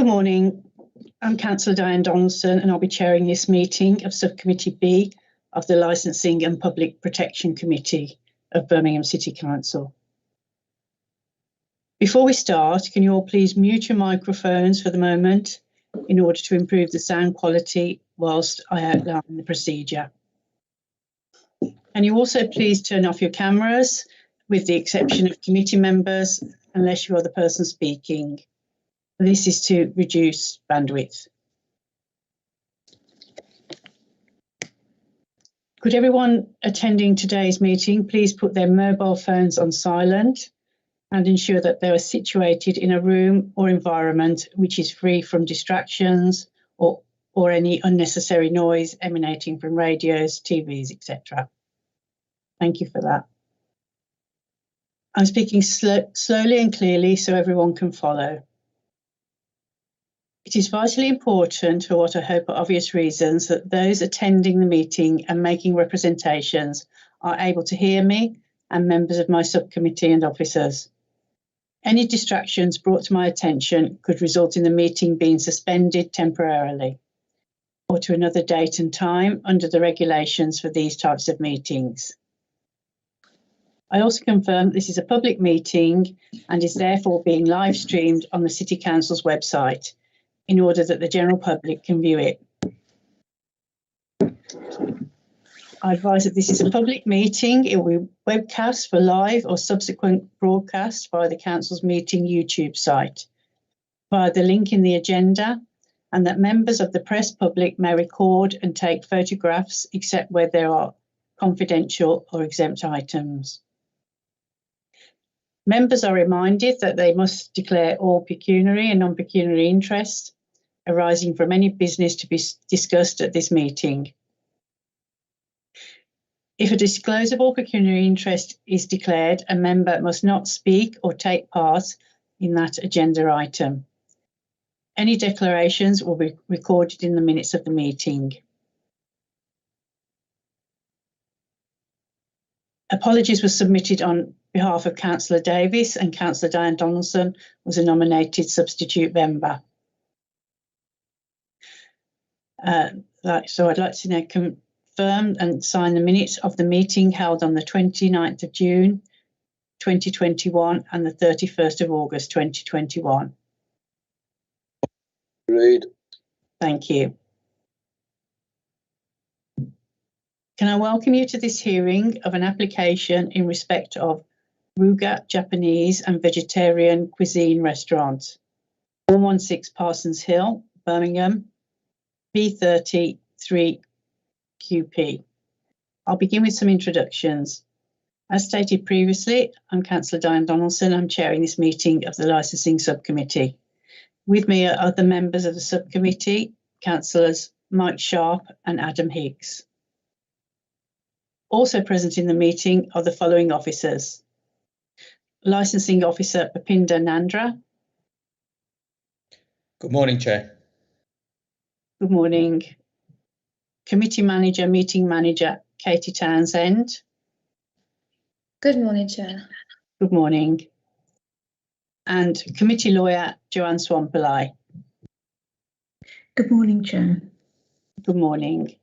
Good morning. I'm Councillor Diane Donaldson and I'll be chairing this meeting of Subcommittee B of the Licensing and Public Protection Committee of Birmingham City Council. Before we start, can you all please mute your microphones for the moment in order to improve the sound quality whilst I outline the procedure. Can you also please turn off your cameras with the exception of committee members unless you are the person speaking. This is to reduce bandwidth. Could everyone attending today's meeting please put their mobile phones on silent and ensure that they are situated in a room or environment which is free from distractions or any unnecessary noise emanating from radios, TVs, etc. Thank you for that. I'm speaking slowly and clearly so everyone can follow. It is vitally important, for what I hope are obvious reasons, that those attending the meeting and making representations are able to hear me and members of my subcommittee and officers. Any distractions brought to my attention could result in the meeting being suspended temporarily or to another date and time under the regulations for these types of meetings. I also confirm this is a public meeting and is therefore being live streamed on the City Council's website in order that the general public can view it. I advise that this is a public meeting. It will be webcast for live or subsequent broadcast via the Council's meeting YouTube site, via the link in the agenda, and that members of the press public may record and take photographs except where there are confidential or exempt items. Members are reminded that they must declare all pecuniary and non-pecuniary interests arising from any business to be discussed at this meeting. If a disclosable pecuniary interest is declared, a member must not speak or take part in that agenda item. Any declarations will be recorded in the minutes of the meeting. Apologies were submitted on behalf of Councillor Davis, and Councillor Diane Donaldson was a nominated substitute member. So I'd like to now confirm and sign the minutes of the meeting held on the 29th of June 2021 and the 31st of August 2021. Agreed. Thank you. Can I welcome you to this hearing of an application in respect of Ruga Japanese and Vegetarian Cuisine Restaurant, 116 Parsons Hill, Birmingham, B30 3QP. I'll begin with some introductions. As stated previously, I'm Councillor Diane Donaldson. I'm chairing this meeting of the Licensing Subcommittee. With me are other members of the subcommittee, Councillors Mike Sharp and Adam Higgs. Also present in the meeting are the following officers: Licensing Officer Bapinda Nandra. Good morning, Chair. Good morning. Committee Manager, Meeting Manager Katie Townsend. Good morning, Chair. Good morning. And Committee Lawyer Joanne Swampalai. Good morning, Chair. Good morning.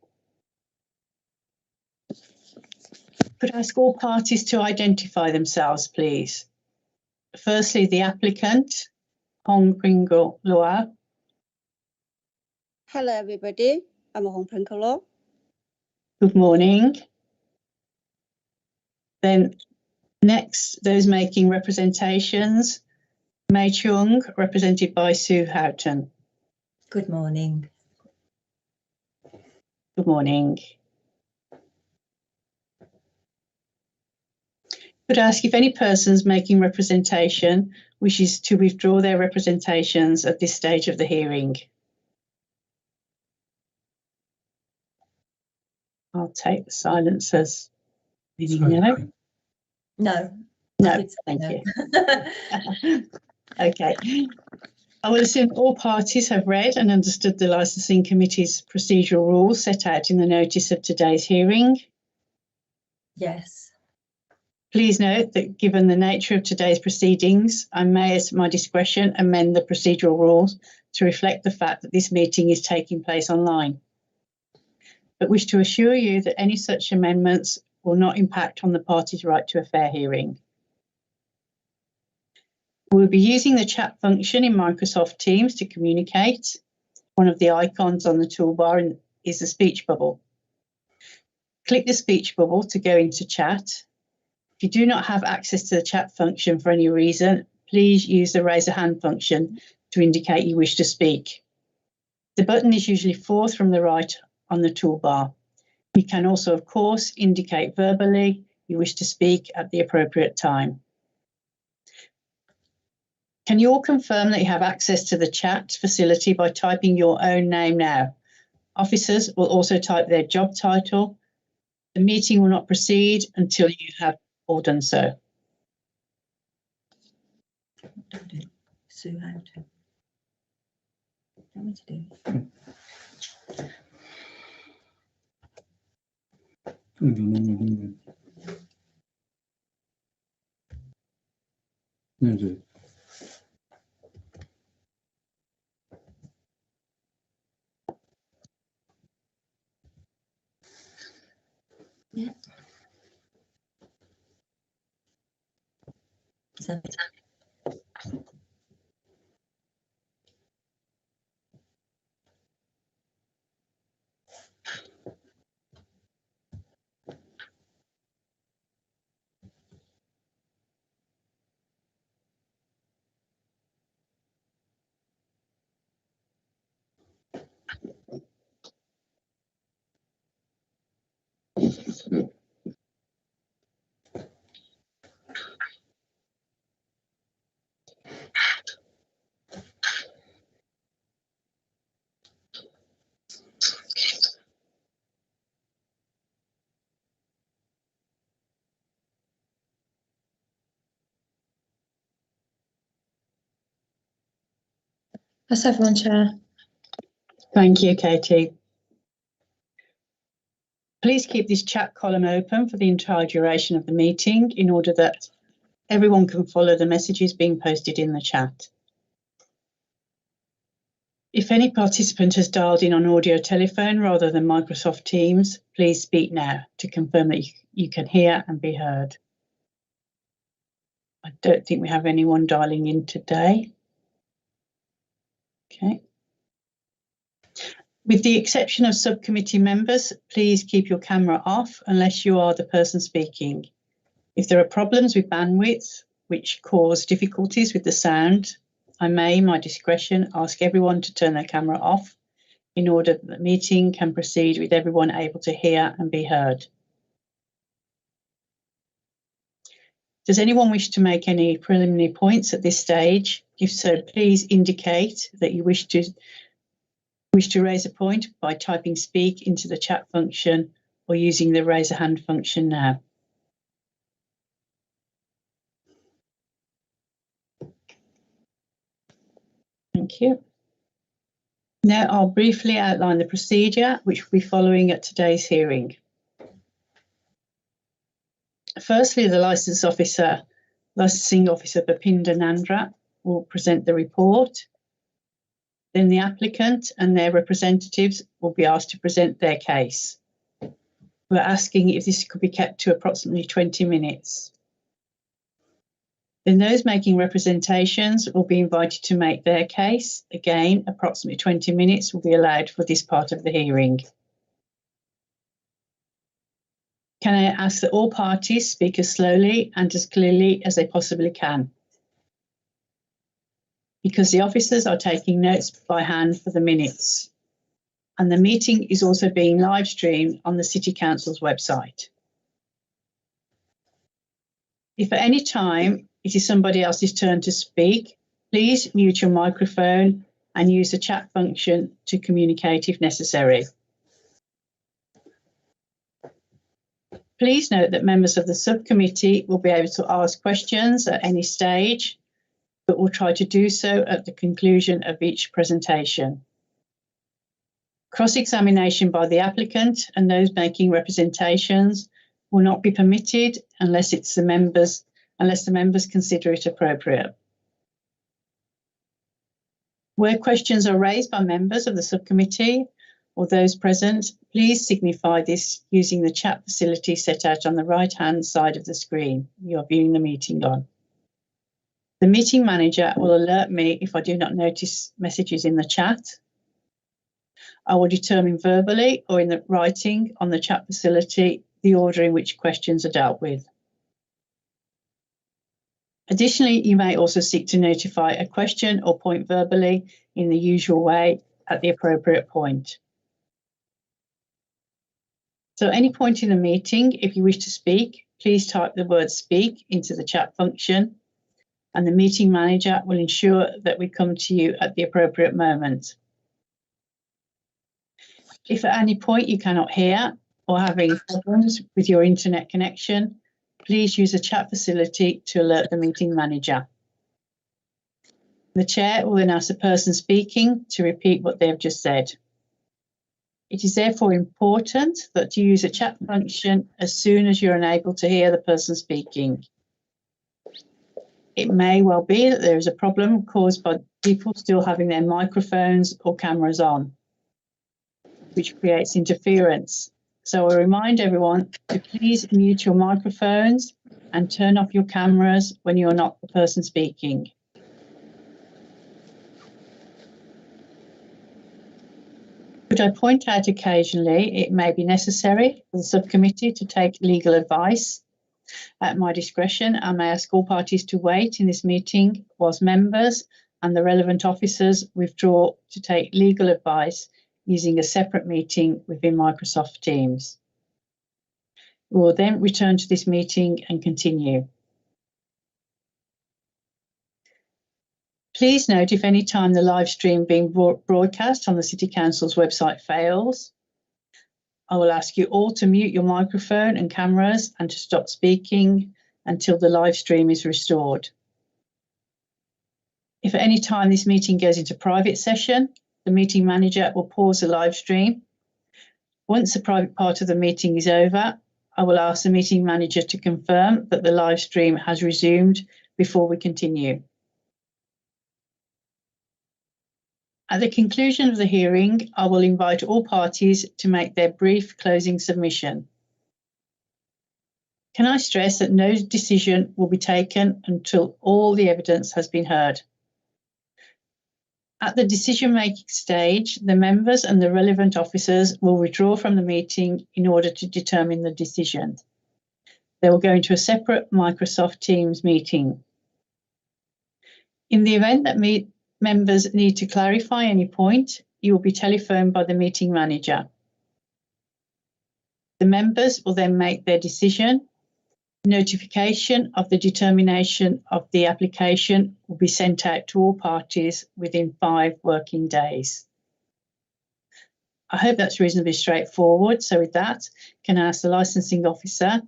Could I ask all parties to identify themselves, please? Firstly, the applicant, Hong Pringle Loa. Hello, everybody. I'm Hong Pringle Loa. Good morning. Then next, those making representations, Mei Chung, represented by Sue Houghton. Good morning. Good morning. Could I ask if any persons making representation wishes to withdraw their representations at this stage of the hearing? I'll take the silence as no. No. No, thank you. Okay. I will assume all parties have read and understood the Licensing Committee's procedural rules set out in the notice of today's hearing. Yes. Please note that given the nature of today's proceedings, I may, at my discretion, amend the procedural rules to reflect the fact that this meeting is taking place online, but wish to assure you that any such amendments will not impact on the party's right to a fair hearing. We'll be using the chat function in Microsoft Teams to communicate. One of the icons on the toolbar is the speech bubble. Click the speech bubble to go into chat. If you do not have access to the chat function for any reason, please use the raise a hand function to indicate you wish to speak. The button is usually fourth from the right on the toolbar. You can also, of course, indicate verbally you wish to speak at the appropriate time. Can you all confirm that you have access to the chat facility by typing your own name now? Officers will also type their job title. The meeting will not proceed until you have all done so. Sue, how to? What do you want me to do? Yeah. So, That's everyone, Chair. Thank you, Katie. Please keep this chat column open for the entire duration of the meeting in order that everyone can follow the messages being posted in the chat. If any participant has dialed in on audio telephone rather than Microsoft Teams, please speak now to confirm that you can hear and be heard. I don't think we have anyone dialing in today. Okay. With the exception of subcommittee members, please keep your camera off unless you are the person speaking. If there are problems with bandwidth, which cause difficulties with the sound, I may, in my discretion, ask everyone to turn their camera off in order that the meeting can proceed with everyone able to hear and be heard. Does anyone wish to make any preliminary points at this stage? If so, please indicate that you wish to raise a point by typing speak into the chat function or using the raise a hand function now. Thank you. Now I'll briefly outline the procedure which will be following at today's hearing. Firstly, the licensing officer Bapinda Nandra will present the report. Then the applicant and their representatives will be asked to present their case. We're asking if this could be kept to approximately 20 minutes. Then those making representations will be invited to make their case. Again, approximately 20 minutes will be allowed for this part of the hearing. Can I ask that all parties speak as slowly and as clearly as they possibly can? Because the officers are taking notes by hand for the minutes. And the meeting is also being live streamed on the City Council's website. If at any time it is somebody else's turn to speak, please mute your microphone and use the chat function to communicate if necessary. Please note that members of the subcommittee will be able to ask questions at any stage, but will try to do so at the conclusion of each presentation. Cross-examination by the applicant and those making representations will not be permitted unless the members consider it appropriate. Where questions are raised by members of the subcommittee or those present, please signify this using the chat facility set out on the right-hand side of the screen you are viewing the meeting on. The meeting manager will alert me if I do not notice messages in the chat. I will determine verbally or in the writing on the chat facility the order in which questions are dealt with. Additionally, you may also seek to notify a question or point verbally in the usual way at the appropriate point. So at any point in the meeting, if you wish to speak, please type the word speak into the chat function, and the meeting manager will ensure that we come to you at the appropriate moment. If at any point you cannot hear or have any problems with your internet connection, please use the chat facility to alert the meeting manager. The chair will then ask the person speaking to repeat what they have just said. It is therefore important that you use a chat function as soon as you're unable to hear the person speaking. It may well be that there is a problem caused by people still having their microphones or cameras on, which creates interference. So I remind everyone to please mute your microphones and turn off your cameras when you're not the person speaking. Could I point out occasionally it may be necessary for the subcommittee to take legal advice. At my discretion, I may ask all parties to wait in this meeting whilst members and the relevant officers withdraw to take legal advice using a separate meeting within Microsoft Teams. We will then return to this meeting and continue. Please note if any time the live stream being broadcast on the City Council's website fails, I will ask you all to mute your microphone and cameras and to stop speaking until the live stream is restored. If at any time this meeting goes into private session, the meeting manager will pause the live stream. Once the private part of the meeting is over, I will ask the meeting manager to confirm that the live stream has resumed before we continue. At the conclusion of the hearing, I will invite all parties to make their brief closing submission. Can I stress that no decision will be taken until all the evidence has been heard? At the decision-making stage, the members and the relevant officers will withdraw from the meeting in order to determine the decision. They will go into a separate Microsoft Teams meeting. In the event that members need to clarify any point, you will be telephoned by the meeting manager. The members will then make their decision. Notification of the determination of the application will be sent out to all parties within 5 working days. I hope that's reasonably straightforward. So with that, can I ask the licensing officer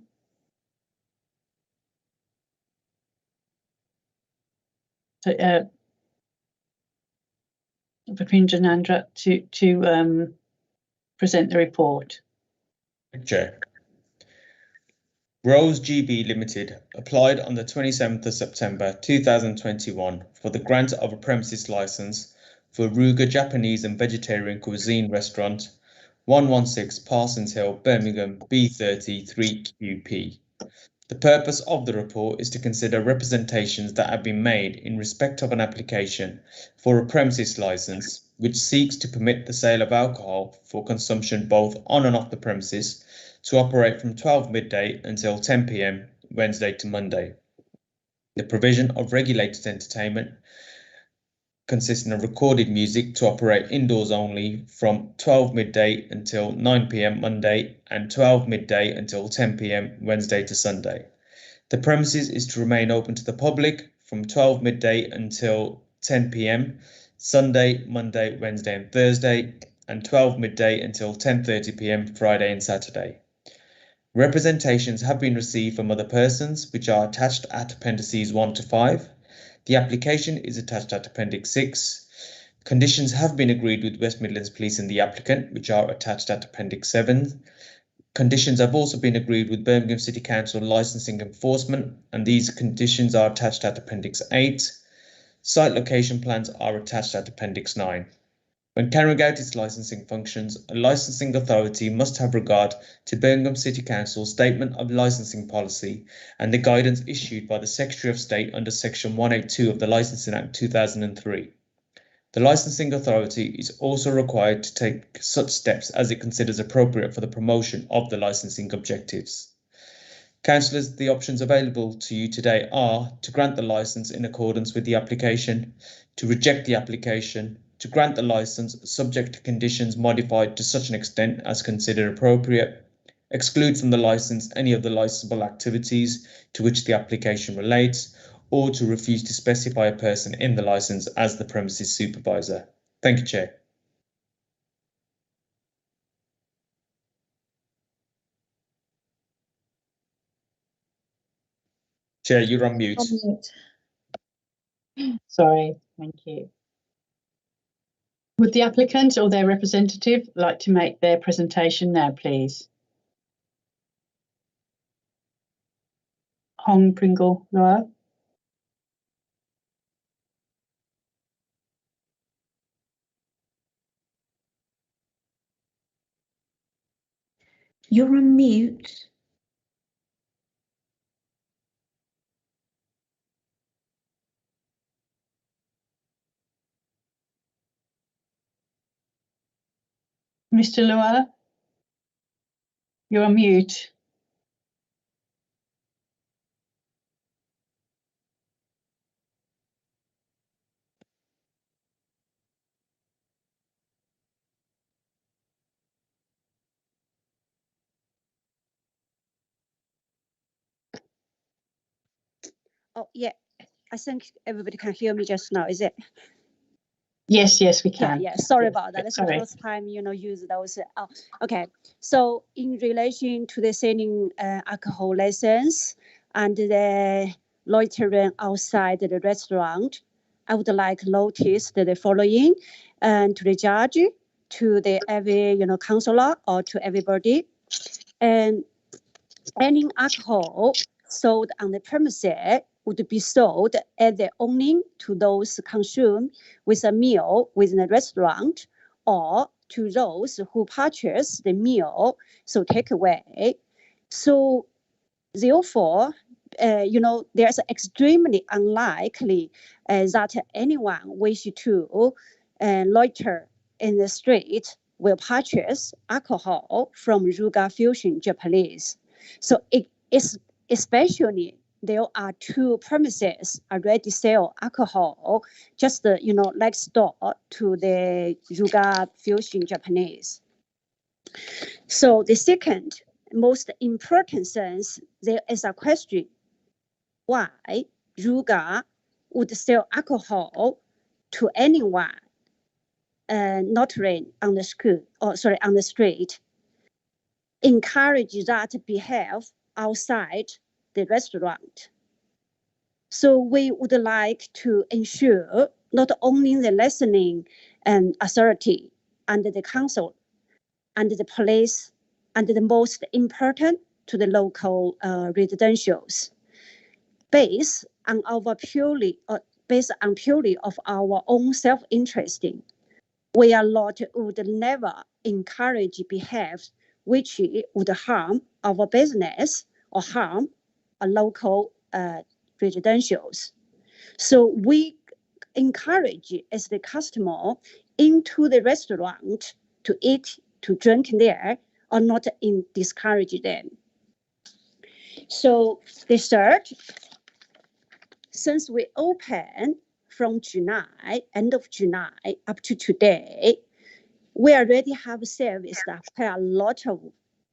Bhupendra Nandra to present the report. Chair. Rose GB Limited applied on the 27th of September 2021 for the grant of a premises license for Ruga Japanese and Vegetarian Cuisine Restaurant, 116 Parsons Hill, Birmingham, B30 3QP. The purpose of the report is to consider representations that have been made in respect of an application for a premises license which seeks to permit the sale of alcohol for consumption both on and off the premises to operate from 12 midday until 10 p.m. Wednesday to Monday. The provision of regulated entertainment consisting of recorded music to operate indoors only from 12 midday until 9 p.m. Monday and 12 midday until 10 p.m. Wednesday to Sunday. The premises is to remain open to the public from 12 midday until 10 p.m. Sunday, Monday, Wednesday and Thursday, and 12 midday until 10:30 p.m. Friday and Saturday. Representations have been received from other persons, which are attached at Appendices 1 to 5. The application is attached at Appendix 6. Conditions have been agreed with West Midlands Police and the applicant, which are attached at Appendix 7. Conditions have also been agreed with Birmingham City Council licensing enforcement, and these conditions are attached at Appendix 8. Site location plans are attached at Appendix 9. When carrying out its licensing functions, a licensing authority must have regard to Birmingham City Council's Statement of Licensing Policy and the guidance issued by the Secretary of State under Section 182 of the Licensing Act 2003. The licensing authority is also required to take such steps as it considers appropriate for the promotion of the licensing objectives. Councillors, the options available to you today are to grant the licence in accordance with the application, to reject the application, to grant the licence subject to conditions modified to such an extent as considered appropriate, exclude from the licence any of the licensable activities to which the application relates, or to refuse to specify a person in the licence as the premises supervisor. Thank you, Chair. Chair, you're on mute. On mute. Sorry, thank you. Would the applicant or their representative like to make their presentation now, please? Hong Pringle Loa. You're on mute. Mr. Loa, you're on mute. Oh, yeah. I think everybody can hear me just now, is it? Yes, we Yeah, can. yeah. Sorry about that. That's the Sorry. first time, use those. Okay. So in relation to the selling alcohol license and the loitering outside the restaurant, I would like notice the following and to the judge, to the every councillor or to everybody, and any alcohol sold on the premises would be sold at the only to those consumed with a meal within the restaurant or to those who purchase the meal, so take away. So therefore, there's extremely unlikely that anyone wish to loiter in the street will purchase alcohol from Ruga Fusion Japanese. So it is especially there are two premises already sell alcohol, just next door to the Ruga Fusion Japanese. So the second most important sense, there is a question why Ruga would sell alcohol to anyone not on the school on the street, encourage that behave outside the restaurant. So we would like to ensure not only the listening authority and the council and the police and the most important to the local residentials, based on purely of our own self-interesting. We would never encourage behavior which would harm our business or harm a local residentials. So we encourage as the customer into the restaurant to eat, to drink there, or not discourage them. So the third, since we open from July, end of July up to today, we already have serviced quite a lot of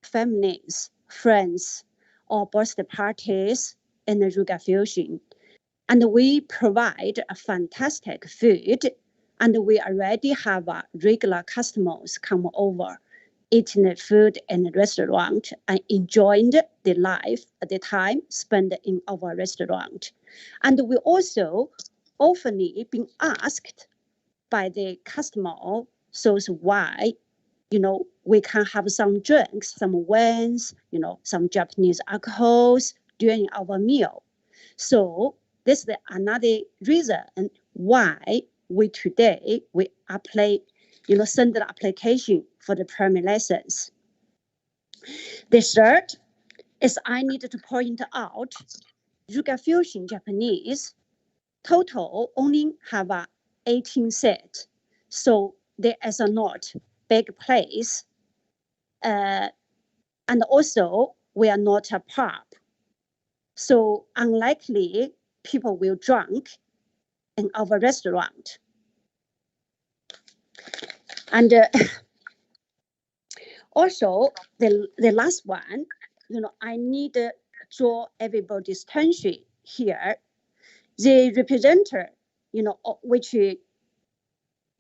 families, friends, or birthday parties in the Ruga Fusion. And we provide a fantastic food, and we already have regular customers come over, eating the food in the restaurant and enjoying the life at the time spent in our restaurant. And we also often been asked by the customer, so why you know, we can have some drinks, some wines, you know, some Japanese alcohols during our meal. So this is another reason why we today apply, you know, send the application for the permit license. The third is I need to point out Ruga Fusion Japanese total only have 18 seats. So there is a not big place. And also we are not a pub. So unlikely people will drink in our restaurant. And also the last one, you know, I need to draw everybody's attention here. The representative, you know, which the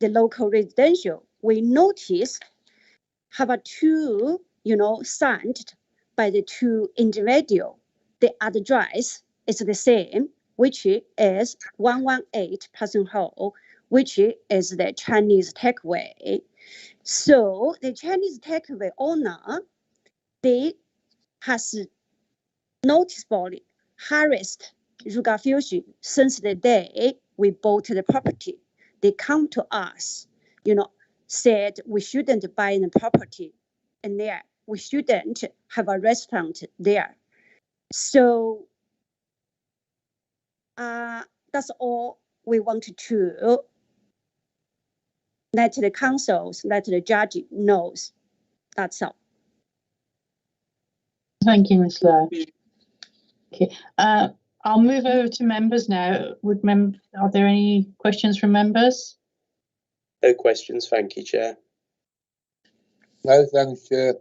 local residential, we noticed have a two, you know, signed by the two individual. The address is the same, which is 118 Person Hall, which is the Chinese takeaway. So the Chinese takeaway owner, they has noticeably harassed Ruga Fusion since the day we bought the property. They come to us, you know, said we shouldn't buy the property in there. We shouldn't have a restaurant there. So that's all we wanted to let the councils, let the judge knows. That's all. Thank you, Ms. Lowe. Okay, I'll move over to members now. Are there any questions from members? No questions, thank you, Chair. No, thanks, Chair.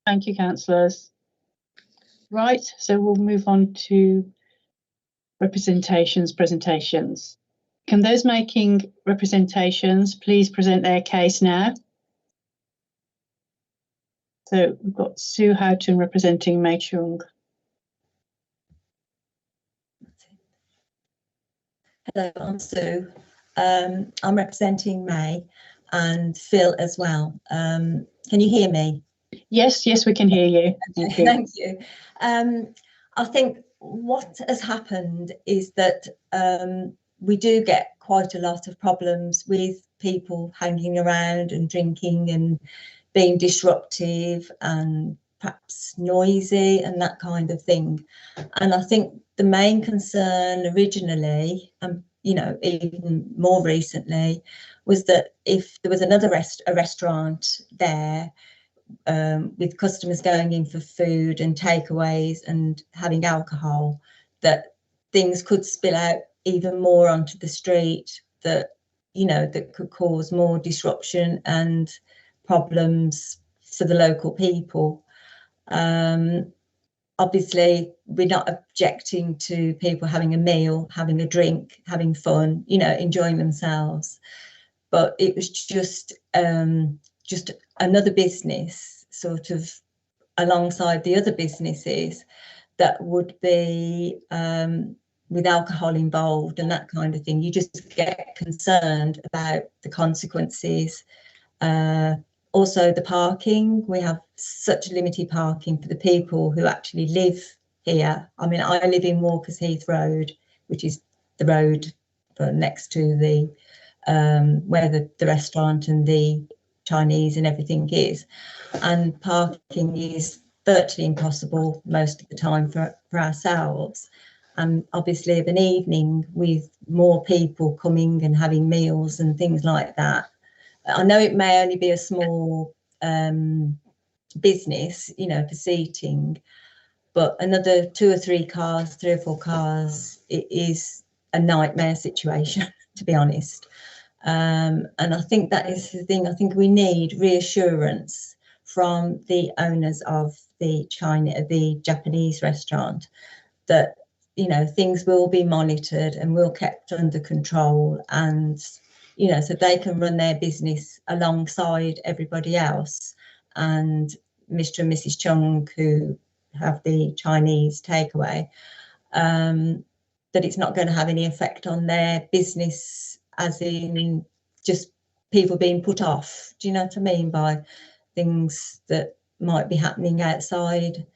Thank you, councillors. Right, so we'll move on to presentations. Can those making representations please present their case now? So we've got Sue Houghton representing Mei Chung. Hello, I'm Sue. I'm representing May and Phil as well. Can you hear me? Yes, we can hear you. Thank you. Thank you. I think what has happened is that we do get quite a lot of problems with people hanging around and drinking and being disruptive and perhaps noisy and that kind of thing. And I think the main concern originally, you know, even more recently, was that if there was another restaurant there with customers going in for food and takeaways and having alcohol, that things could spill out even more onto the street, that, you know, that could cause more disruption and problems for the local people. Obviously, we're not objecting to people having a meal, having a drink, having fun, you know, enjoying themselves. But it was just another business sort of alongside the other businesses that would be with alcohol involved and that kind of thing. You just get concerned about the consequences. Also the parking, we have such limited parking for the people who actually live here. I mean, I live in Walkers Heath Road, which is the road next to the where the restaurant and the Chinese and everything is, and parking is virtually impossible most of the time for ourselves. And obviously of an evening with more people coming and having meals and things like that, I know it may only be a small business, you know, for seating, but another 2 or 3 cars, 3 or 4 cars, it is a nightmare situation, to be honest. And I think that is the thing. I think we need reassurance from the owners of the Japanese restaurant that, you know, things will be monitored and will kept under control, and, you know, so they can run their business alongside everybody else. And Mr. and Mrs. Chung, who have the Chinese takeaway, that it's not going to have any effect on their business, as in just people being put off. Do you know what I mean by things that might be happening outside.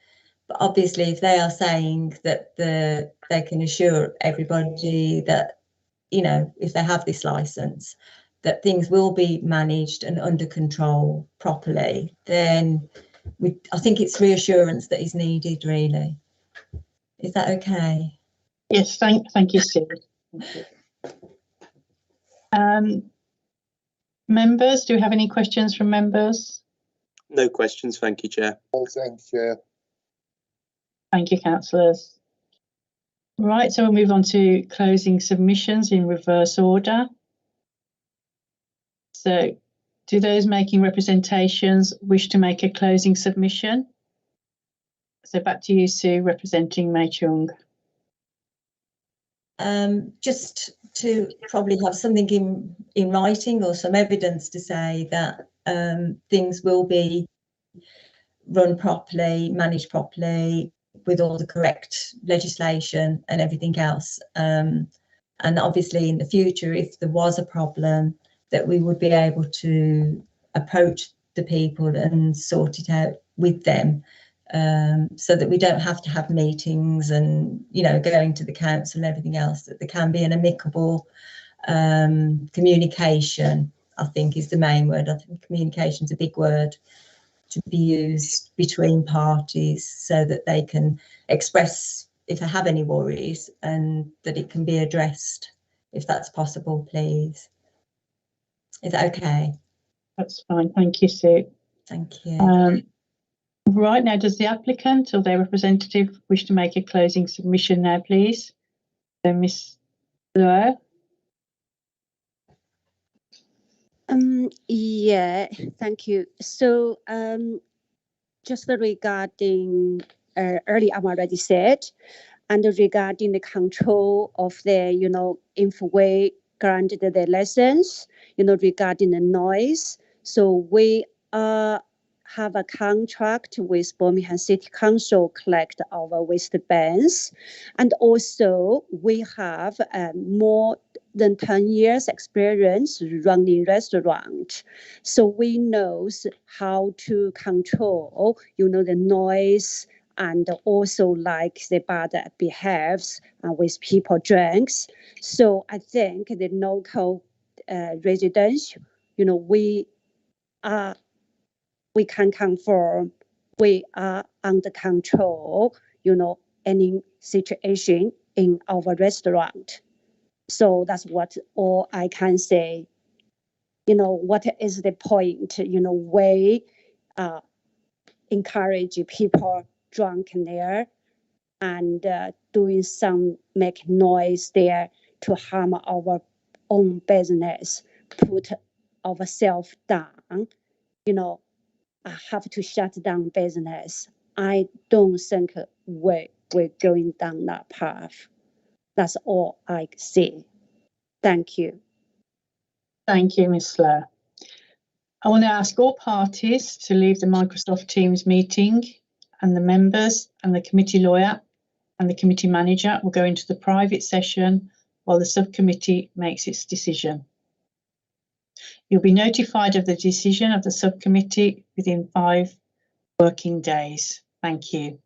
But obviously, if they are saying that they can assure everybody that, you know, if they have this license, that things will be managed and under control properly, then I think it's reassurance that is needed, really. Is that okay? Yes, thank you, Sue. Members, do we have any questions from members? No questions, thank you, Chair. No, thanks, Chair. Thank you, councillors. Right, so we'll move on to closing submissions in reverse order. So, do those making representations wish to make a closing submission? So back to you, Sue, representing Mei Chung. Just to probably have something in writing or some evidence to say that things will be run properly, managed properly, with all the correct legislation and everything else. And obviously in the future, if there was a problem, that we would be able to approach the people and sort it out with them, so that we don't have to have meetings and, you know, going to the council and everything else, that there can be an amicable communication, I think is the main word. I think communication is a big word to be used between parties, so that they can express if they have any worries and that it can be addressed, if that's possible, please. Is that okay? That's fine, thank you, Sue. Thank you. Right, now does the applicant or their representative wish to make a closing submission now, please? So Ms. Lowe. Yeah, thank you. So just regarding earlier I'm already said, and regarding the control of the, you know, if we granted the license, you know, regarding the noise. So we have a contract with Birmingham City Council collect our waste bins, and also we have more than 10 years experience running restaurant, so we know how to control, you know, the noise, and also like the bad behaves with people drinks. So I think the local residents, you know, we can confirm we are under control, you know, any situation in our restaurant. So that's what all I can say. You know, what is the point? You know, we encourage people drunk there and doing some make noise there to harm our own business, put ourselves down. You know, I have to shut down business. I don't think we're going down that path. That's all I see. Thank you. Thank you, Ms. Lowe. I want to ask all parties to leave the Microsoft Teams meeting, and the members and the committee lawyer and the committee manager will go into the private session while the subcommittee makes its decision. You'll be notified of the decision of the subcommittee within 5 working days. Thank you.